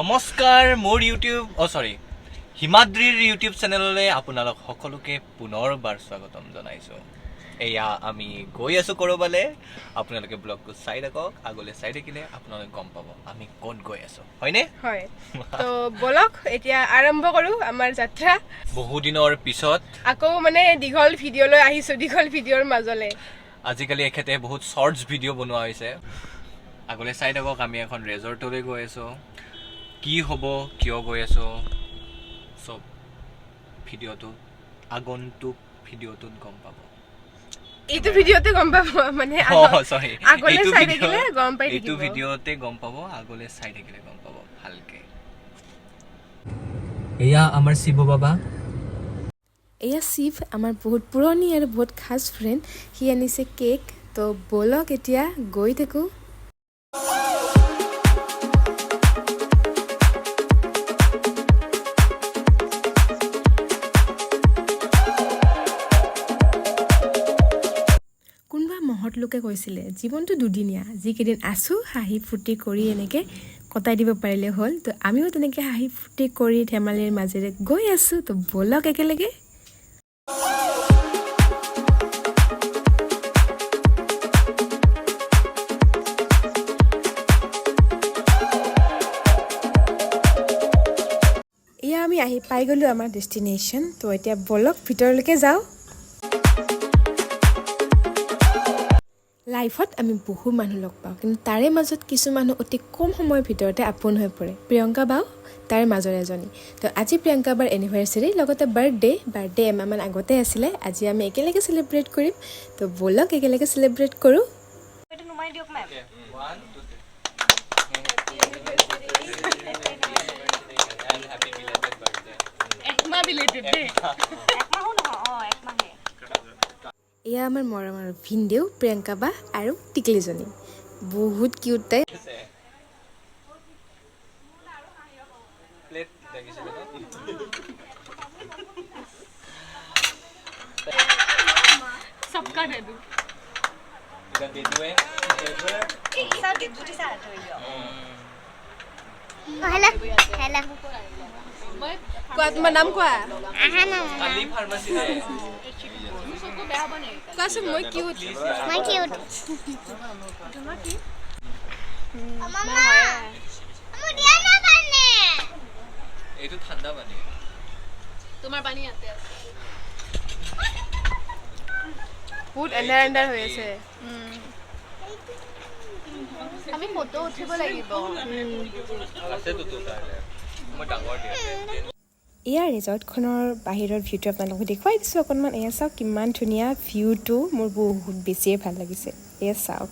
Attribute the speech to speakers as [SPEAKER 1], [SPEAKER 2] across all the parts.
[SPEAKER 1] নমস্কাৰ মোৰ YouTube হিমাদ্ৰীৰ YouTube চেনেললৈ আপোনালোক সকলোকে পুনৰবাৰ স্বাগতম জনাইছো। এয়া আমি গৈ আছো কৰবালে, আপোনালোকে ব্লগটো চাই থাকক, আগলৈ চাই থাকিলে আপোনালোকে গম পাব আমি ক'ত গৈ আছো, হয়নে?
[SPEAKER 2] হয়। তো বলক এতিয়া আৰম্ভ কৰো আমাৰ যাত্ৰা।
[SPEAKER 1] বহু দিনৰ পিছত
[SPEAKER 2] আকৌ মানে দীঘল ভিডিঅ'লৈ আহিছো, দীঘল ভিডিঅ'ৰ মাজলে।
[SPEAKER 1] আজিকালি এখেতে বহুত শৰ্টছ ভিডিঅ' বনোৱা হৈছে। আগলৈ চাই থাকক, আমি এখন ৰেজৰ্টলৈ গৈ আছো। কি হ'ব, কিয় গৈ আছো, সব ভিডিঅ'টো আগন্তুক ভিডিঅ'টোত গম পাব।
[SPEAKER 2] এইটো ভিডিঅ'তে গম পাব, মানে আগলৈ চাই থাকিলে গম পাই থাকিব।
[SPEAKER 1] এইটো ভিডিঅ'তে গম পাব, আগলৈ চাই থাকিলে গম পাব ভালকে। এয়া আমাৰ শিৱ বাবা।
[SPEAKER 2] এয়া শিৱ, আমাৰ বহুত পুৰণি আৰু বহুত খাস ফ্ৰেণ্ড। সি আনিছে কেক। তো বলক এতিয়া গৈ থাকো। মহৎ লোকে কৈছিলে জীৱনটো দুদিনীয়া, যিকেইদিন আছো হাঁহি ফূৰ্তি কৰি এনেকৈ কটাই দিব পাৰিলে হ'ল। তো আমিও তেনেকৈ হাঁহি ফূৰ্তি কৰি ধেমালিৰ মাজেৰে গৈ আছো। তো বলক একেলগে। এয়া আমি আহি পাই গ'লো আমাৰ ডেষ্টিনেশ্যন। তো এতিয়া বলক ভিতৰলৈকে যাওঁ। লাইফত আমি বহু মানুহ লগ পাওঁ, কিন্তু তাৰে মাজত কিছু মানুহ অতি কম সময়ৰ ভিতৰতে আপোন হৈ পৰে। প্ৰিয়ংকা বাও তাৰে মাজৰ এজনী। তো আজি প্ৰিয়ংকা বাৰ এনিভাৰ্চাৰী, লগতে বাৰ্থডে এমাহমান আগতে আছিলে। আজি আমি একেলগে চেলিব্ৰেট কৰিম। তো বলক একেলগে চেলিব্ৰেট কৰোঁ। এয়া আমাৰ মৰমৰ ভিনদেউ প্ৰিয়ংকা বা আৰু টিকলিজনী, বহুত কিউট তাই। তোমাৰ নাম কোৱা? কোৱাচোন। মই কিউট।
[SPEAKER 1] এইটো ঠাণ্ডা পানী,
[SPEAKER 2] তোমাৰ পানী ইয়াতে আছে। বহুত এণ্ডাৰ হৈ আছে। আমি ফটো উঠিব লাগিব। এয়া ৰিজৰ্টখনৰ বাহিৰৰ ভিউটো আপোনালোকক দেখুৱাই দিছোঁ অকণমান। এয়া চাওক কিমান ধুনীয়া ভিউটো, মোৰ বহুত বেছিয়ে ভাল লাগিছে। এয়া চাওক।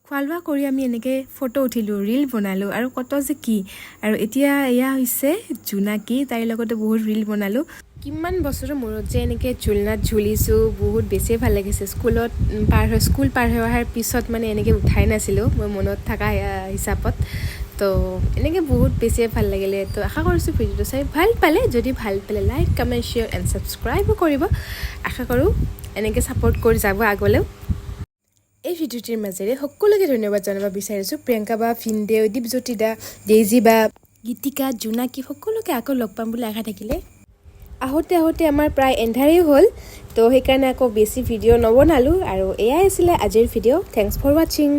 [SPEAKER 2] খোৱা লোৱা কৰি আমি এনেকৈ ফটো উঠিলোঁ, ৰীল বনালোঁ আৰু কত যে কি। আৰু এতিয়া এয়া হৈছে জোনাকী, তাইৰ লগতে বহুত ৰীল বনালোঁ। কিমান বছৰৰ মূৰত যে এনেকৈ ঝুলনাত ঝুলিছোঁ, বহুত বেছিয়ে ভাল লাগিছে। স্কুল পাৰ হৈ অহাৰ পিছত মানে এনেকৈ উঠাই নাছিলোঁ মই মনত থকা হিচাপত। তো এনেকৈ বহুত বেছিয়ে ভাল লাগিলে। তো আশা কৰিছোঁ ভিডিঅ'টো চাই ভাল পালে। যদি ভাল পালে লাইক, কমেণ্ট, শ্বেয়াৰ এণ্ড ছাবস্ক্ৰাইবো কৰিব। আশা কৰোঁ এনেকৈ ছাপোৰ্ট কৰি যাব আগলৈও। এই ভিডিঅ'টিৰ মাজেৰে সকলোকে ধন্যবাদ জনাব বিচাৰিছোঁ। প্ৰিয়ংকা বা, ভিনদেউ, দীপজ্যোতি দা, ডেইজি বা, গীতিকা, জোনাকী সকলোকে আকৌ লগ পাম বুলি আশা থাকিলে। আহোঁতে আমাৰ প্ৰায় এন্ধাৰেই হ'ল। তো সেইকাৰণে আকৌ বেছি ভিডিঅ' নবনালোঁ। আৰু এয়াই আছিলে আজিৰ ভিডিঅ'। থেংকছ ফৰ ৱাচিং।